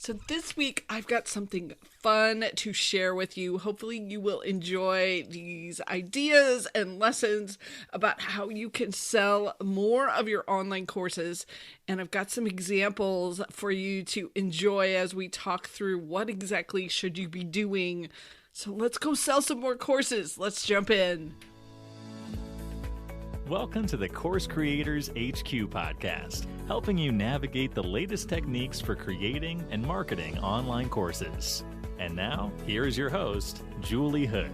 So this week I've got something fun to share with you. Hopefully you will enjoy these ideas and lessons about how you can sell more of your online courses. And I've got some examples for you to enjoy as we talk through what exactly should you be doing. So let's go sell some more courses. Let's jump in. Welcome to the Course Creators HQ podcast, helping you navigate the latest techniques for creating and marketing online courses. And now, here's your host, Julie Hood.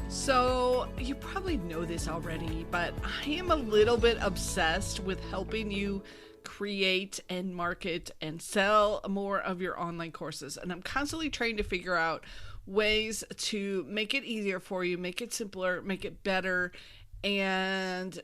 So you probably know this already, but I am a little bit obsessed with helping you create and market and sell more of your online courses. And I'm constantly trying to figure out ways to make it easier for you, make it simpler, make it better. And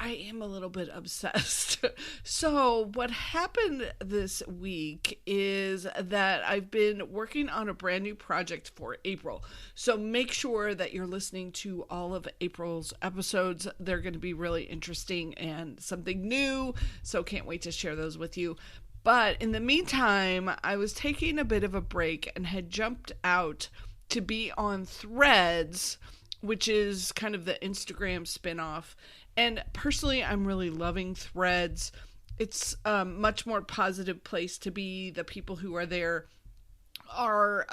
I am a little bit obsessed. So what happened this week is that I've been working on a brand new project for April. So make sure that you're listening to all of April's episodes. They're going to be really interesting and something new. So can't wait to share those with you. But in the meantime, I was taking a bit of a break and had jumped out to be on Threads, which is kind of the Instagram spinoff. And personally, I'm really loving Threads. It's a much more positive place to be. The people who are there are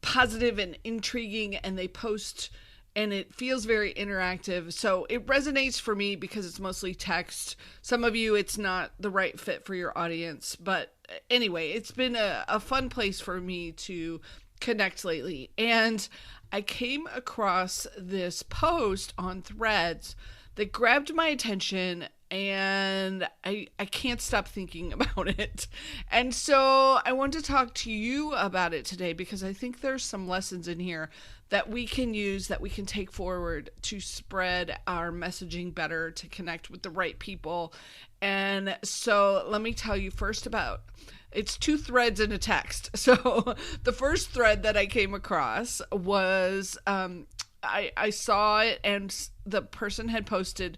positive and intriguing, and they post, and it feels very interactive. So it resonates for me because it's mostly text. Some of you, it's not the right fit for your audience. But anyway, it's been a fun place for me to connect lately. And I came across this post on Threads that grabbed my attention, and I can't stop thinking about it. And so I want to talk to you about it today because I think there's some lessons in here that we can use, that we can take forward to spread our messaging better, to connect with the right people. And so let me tell you first about, it's two threads in a text. So the first thread that I came across was, I saw it and the person had posted,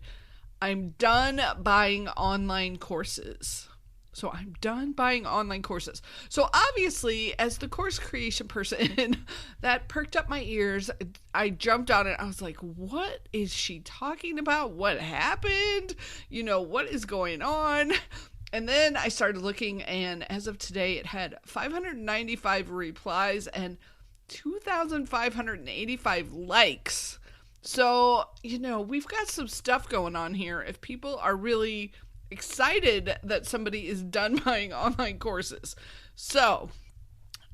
"I'm done buying online courses." So I'm done buying online courses. So obviously, as the course creation person, that perked up my ears. I jumped on it. I was like, what is she talking about? What happened? What is going on? And then I started looking, and as of today, it had 595 replies and 2,585 likes. So, we've got some stuff going on here. If people are really excited that somebody is done buying online courses. So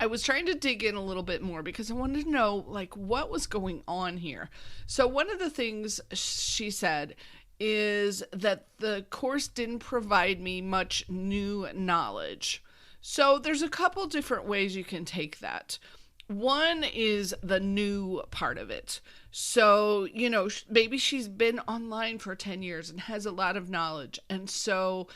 I was trying to dig in a little bit more because I wanted to know what was going on here. So one of the things she said is that the course didn't provide me much new knowledge. So there's a couple different ways you can take that. One is the new part of it. So, maybe she's been online for 10 years and has a lot of knowledge. And so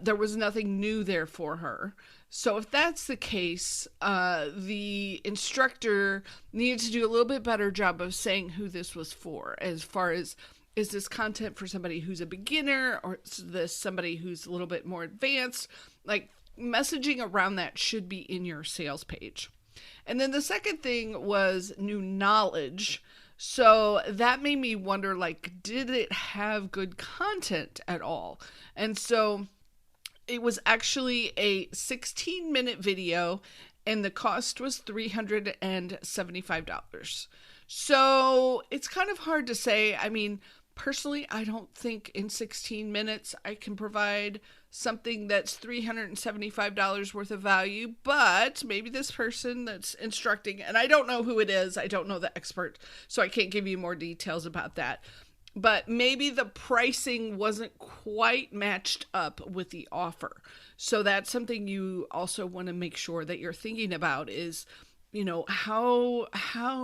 there was nothing new there for her. So if that's the case, the instructor needed to do a little bit better job of saying who this was for, as far as, is this content for somebody who's a beginner, or is this somebody who's a little bit more advanced? Messaging around that should be in your sales page. And then the second thing was new knowledge. So that made me wonder, did it have good content at all? And so it was actually a 16-minute video, and the cost was $375. So it's kind of hard to say. I mean, personally, I don't think in 16 minutes I can provide something that's $375 worth of value, but maybe this person that's instructing, and I don't know who it is, I don't know the expert, so I can't give you more details about that, but maybe the pricing wasn't quite matched up with the offer. So that's something you also want to make sure that you're thinking about is, how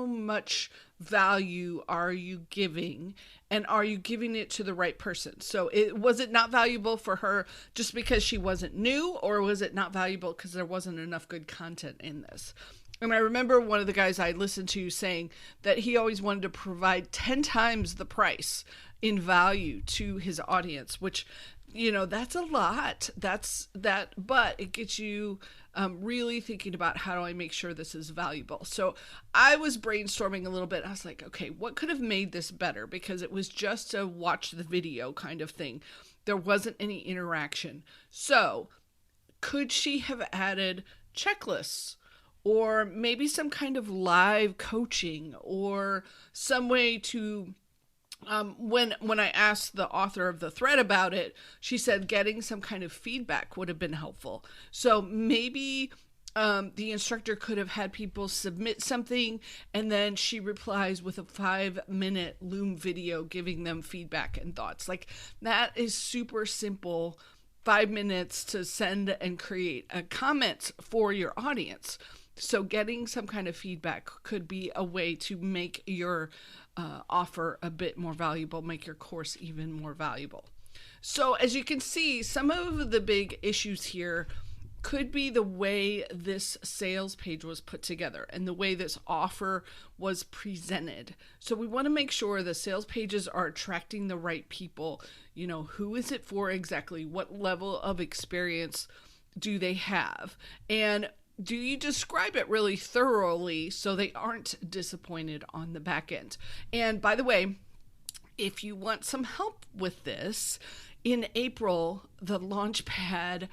much value are you giving, and are you giving it to the right person? So was it not valuable for her just because she wasn't new, or was it not valuable because there wasn't enough good content in this? And I remember one of the guys I listened to saying that he always wanted to provide 10 times the price in value to his audience, which, that's a lot. But it gets you really thinking about, how do I make sure this is valuable? So I was brainstorming a little bit. I was like, okay, what could have made this better? Because it was just a watch the video kind of thing. There wasn't any interaction. So could she have added checklists? Or maybe some kind of live coaching, or some way to, when I asked the author of the thread about it, she said getting some kind of feedback would have been helpful. So maybe the instructor could have had people submit something, and then she replies with a 5-minute Loom video giving them feedback and thoughts. Like, that is super simple. 5 minutes to send and create a comment for your audience. So getting some kind of feedback could be a way to make your offer a bit more valuable, make your course even more valuable. So as you can see, some of the big issues here could be the way this sales page was put together and the way this offer was presented. So we want to make sure the sales pages are attracting the right people. Who is it for exactly? What level of experience do they have? And do you describe it really thoroughly so they aren't disappointed on the back end? And by the way, if you want some help with this, in April, the Launchpad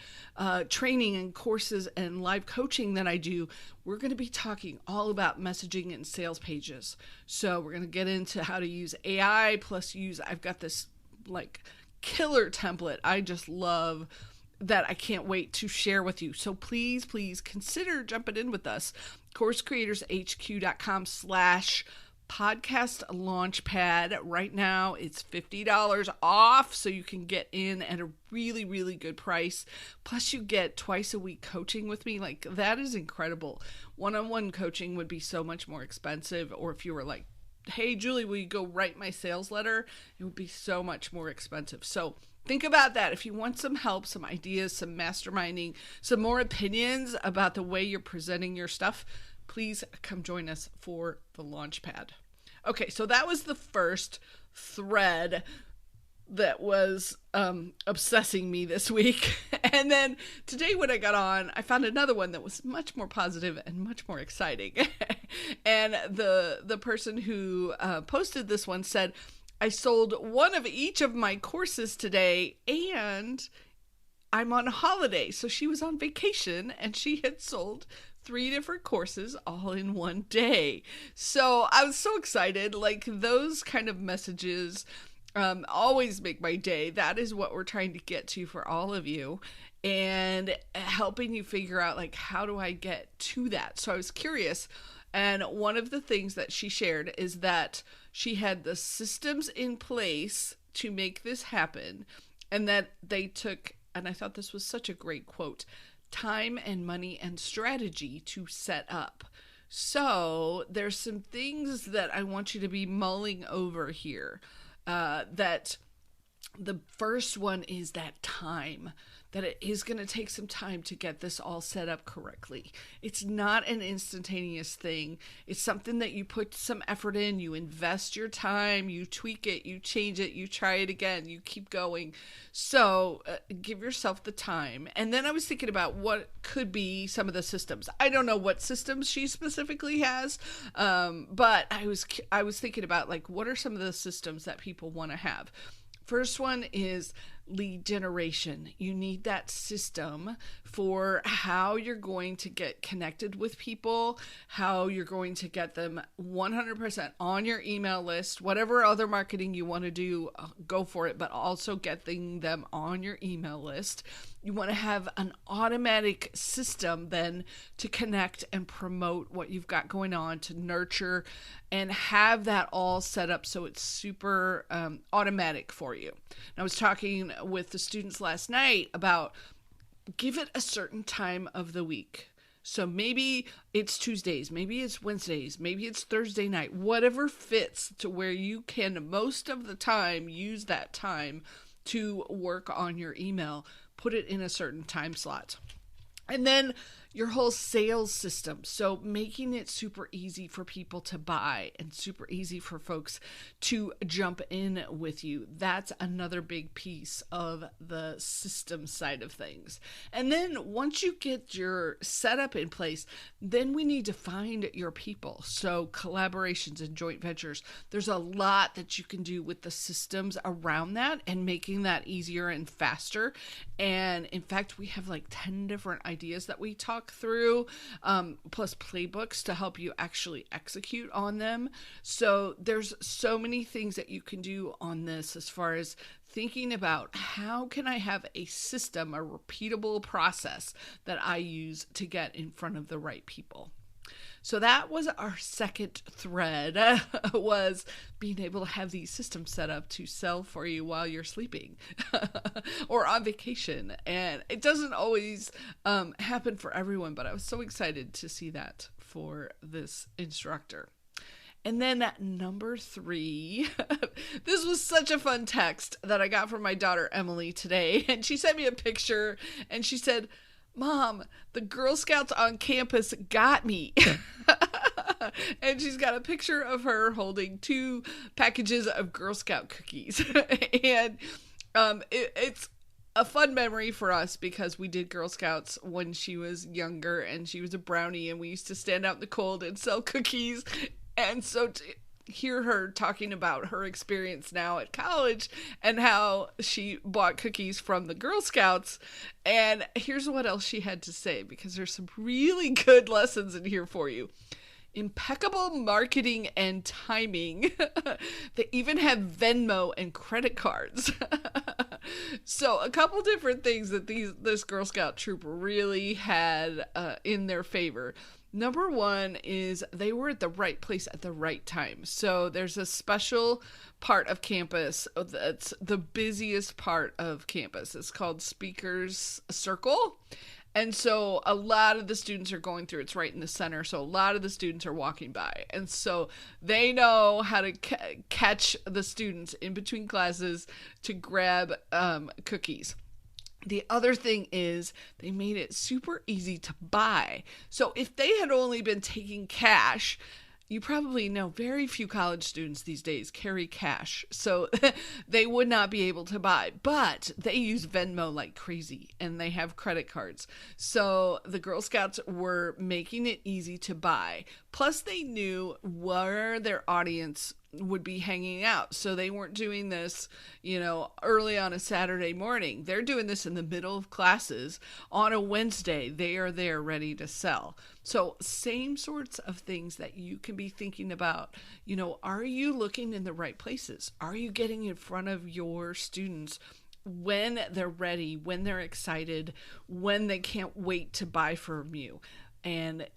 training and courses and live coaching that I do, we're going to be talking all about messaging and sales pages. So we're going to get into how to use AI, plus I've got this killer template I just love that I can't wait to share with you. So please consider jumping in with us. CourseCreatorsHQ.com/podcast launchpad. Right now it's $50 off, so you can get in at a really, really good price. Plus you get twice a week coaching with me. That is incredible. One-on-one coaching would be so much more expensive, or if you were like, hey Julie, will you go write my sales letter? It would be so much more expensive. So think about that. If you want some help, some ideas, some masterminding, some more opinions about the way you're presenting your stuff, please come join us for the Launchpad. Okay, so that was the first thread that was obsessing me this week. And then today when I got on, I found another one that was much more positive and much more exciting. And the person who posted this one said, I sold one of each of my courses today, and I'm on holiday. So she was on vacation and she had sold 3 different courses all in one day. So I was so excited. Those kind of messages always make my day. That is what we're trying to get to for all of you, and helping you figure out how do I get to that. So I was curious. And one of the things that she shared is that she had the systems in place to make this happen, and that they took, and I thought this was such a great quote, time and money and strategy to set up. So there's some things that I want you to be mulling over here. That the first one is that time. That it is going to take some time to get this all set up correctly. It's not an instantaneous thing. It's something that you put some effort in, you invest your time, you tweak it, you change it, you try it again, you keep going. So give yourself the time. And then I was thinking about what could be some of the systems. I don't know what systems she specifically has, but I was thinking about what are some of the systems that people want to have. First one is lead generation. You need that system for how you're going to get connected with people, how you're going to get them 100% on your email list, whatever other marketing you want to do, go for it, but also getting them on your email list. You want to have an automatic system then to connect and promote what you've got going on, to nurture and have that all set up so it's super automatic for you. And I was talking with the students last night about give it a certain time of the week. So maybe it's Tuesdays, maybe it's Wednesdays, maybe it's Thursday night, whatever fits to where you can most of the time use that time to work on your email. Put it in a certain time slot. And then your whole sales system. So making it super easy for people to buy and super easy for folks to jump in with you. That's another big piece of the system side of things. And then once you get your setup in place, then we need to find your people. So collaborations and joint ventures, there's a lot that you can do with the systems around that and making that easier and faster. And in fact, we have like 10 different ideas that we talk through, plus playbooks to help you actually execute on them. So there's so many things that you can do on this as far as thinking about how can I have a system, a repeatable process that I use to get in front of the right people. So that was our second thread, was being able to have these systems set up to sell for you while you're sleeping or on vacation. And it doesn't always happen for everyone, but I was so excited to see that for this instructor. And then number 3, this was such a fun text that I got from my daughter Emily today. And she sent me a picture and she said, "Mom, the Girl Scouts on campus got me." And she's got a picture of her holding 2 packages of Girl Scout cookies. And it's a fun memory for us because we did Girl Scouts when she was younger and she was a brownie and we used to stand out in the cold and sell cookies. And so to hear her talking about her experience now at college and how she bought cookies from the Girl Scouts. And here's what else she had to say, because there's some really good lessons in here for you. Impeccable marketing and timing. They even have Venmo and credit cards. So a couple different things that this Girl Scout troop really had in their favor. Number 1 is they were at the right place at the right time. So there's a special part of campus that's the busiest part of campus. It's called Speakers Circle. And so a lot of the students are going through, it's right in the center. So a lot of the students are walking by. And so they know how to catch the students in between classes to grab cookies. The other thing is they made it super easy to buy. So if they had only been taking cash, you probably know very few college students these days carry cash. So they would not be able to buy, but they use Venmo like crazy and they have credit cards. So the Girl Scouts were making it easy to buy. Plus they knew where their audience would be hanging out. So they weren't doing this, early on a Saturday morning. They're doing this in the middle of classes on a Wednesday. They are there ready to sell. So same sorts of things that you can be thinking about. Are you looking in the right places? Are you getting in front of your students when they're ready, when they're excited, when they can't wait to buy from you? And,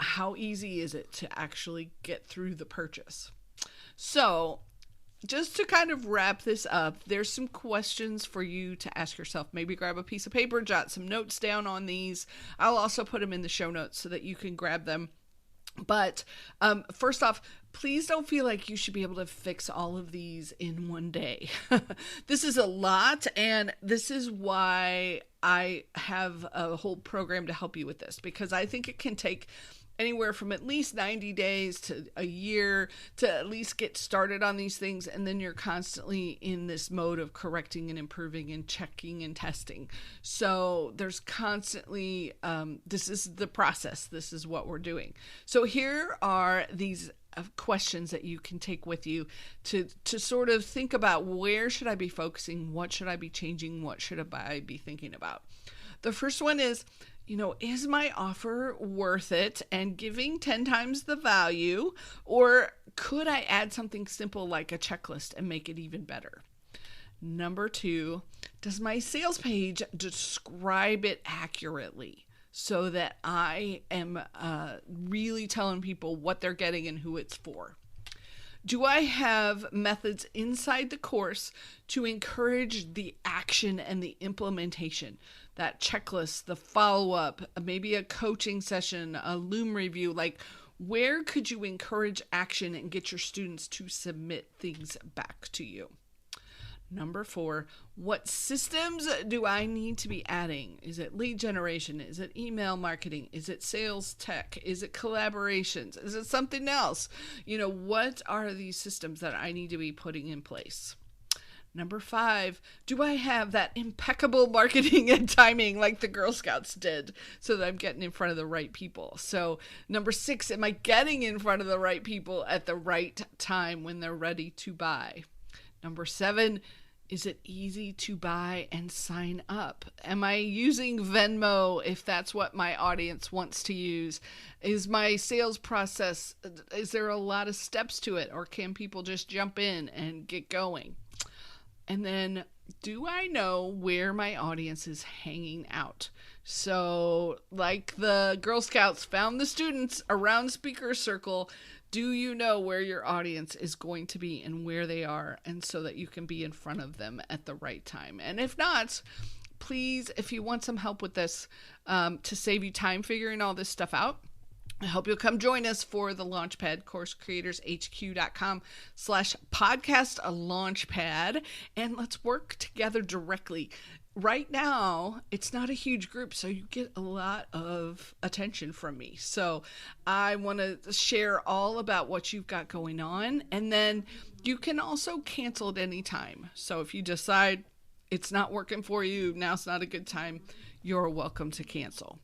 how easy is it to actually get through the purchase? So just to kind of wrap this up, there's some questions for you to ask yourself. Maybe grab a piece of paper, jot some notes down on these. I'll also put them in the show notes so that you can grab them. But first off, please don't feel like you should be able to fix all of these in one day. This is a lot, and this is why I have a whole program to help you with this, because I think it can take anywhere from at least 90 days to a year to at least get started on these things. And then you're constantly in this mode of correcting and improving and checking and testing. So there's constantly, this is the process. This is what we're doing. So here are these questions that you can take with you to sort of think about, where should I be focusing? What should I be changing? What should I be thinking about? The first one is, is my offer worth it and giving 10 times the value? Or could I add something simple like a checklist and make it even better? Number 2, does my sales page describe it accurately so that I am really telling people what they're getting and who it's for? Do I have methods inside the course to encourage the action and the implementation? That checklist, the follow-up, maybe a coaching session, a Loom review. Like, where could you encourage action and get your students to submit things back to you? Number 4, what systems do I need to be adding? Is it lead generation? Is it email marketing? Is it sales tech? Is it collaborations? Is it something else? What are these systems that I need to be putting in place? Number 5, do I have that impeccable marketing and timing like the Girl Scouts did so that I'm getting in front of the right people? So number 6, am I getting in front of the right people at the right time when they're ready to buy? Number 7, is it easy to buy and sign up? Am I using Venmo if that's what my audience wants to use? Is my sales process, is there a lot of steps to it, or can people just jump in and get going? And then, do I know where my audience is hanging out? So, like the Girl Scouts found the students around Speaker Circle, do you know where your audience is going to be and where they are, and so that you can be in front of them at the right time? And if not, please, if you want some help with this, to save you time figuring all this stuff out, I hope you'll come join us for the Launchpad, coursecreatorshq.com/podcast launchpad, and let's work together directly. Right now, it's not a huge group, so you get a lot of attention from me. So I want to share all about what you've got going on, and then you can also cancel at any time. So if you decide it's not working for you, now's not a good time, you're welcome to cancel.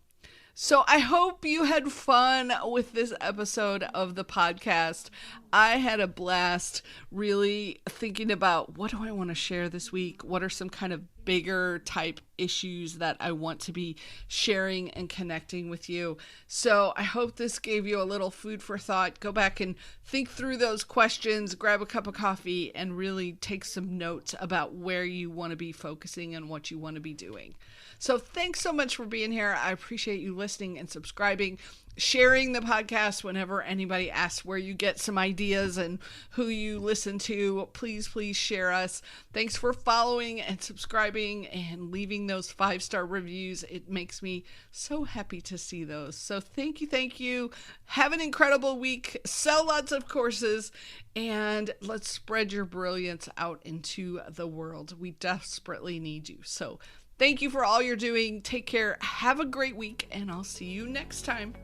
So I hope you had fun with this episode of the podcast. I had a blast really thinking about, what do I want to share this week? What are some kind of bigger type issues that I want to be sharing and connecting with you? So I hope this gave you a little food for thought. Go back and think through those questions, grab a cup of coffee, and really take some notes about where you want to be focusing and what you want to be doing. So thanks so much for being here. I appreciate you listening and subscribing, sharing the podcast whenever anybody asks where you get some ideas and who you listen to. Please share us. Thanks for following and subscribing and leaving those 5-star reviews. It makes me so happy to see those. So thank you. Have an incredible week. Sell lots of courses, and let's spread your brilliance out into the world. We desperately need you. So thank you for all you're doing. Take care. Have a great week, and I'll see you next time.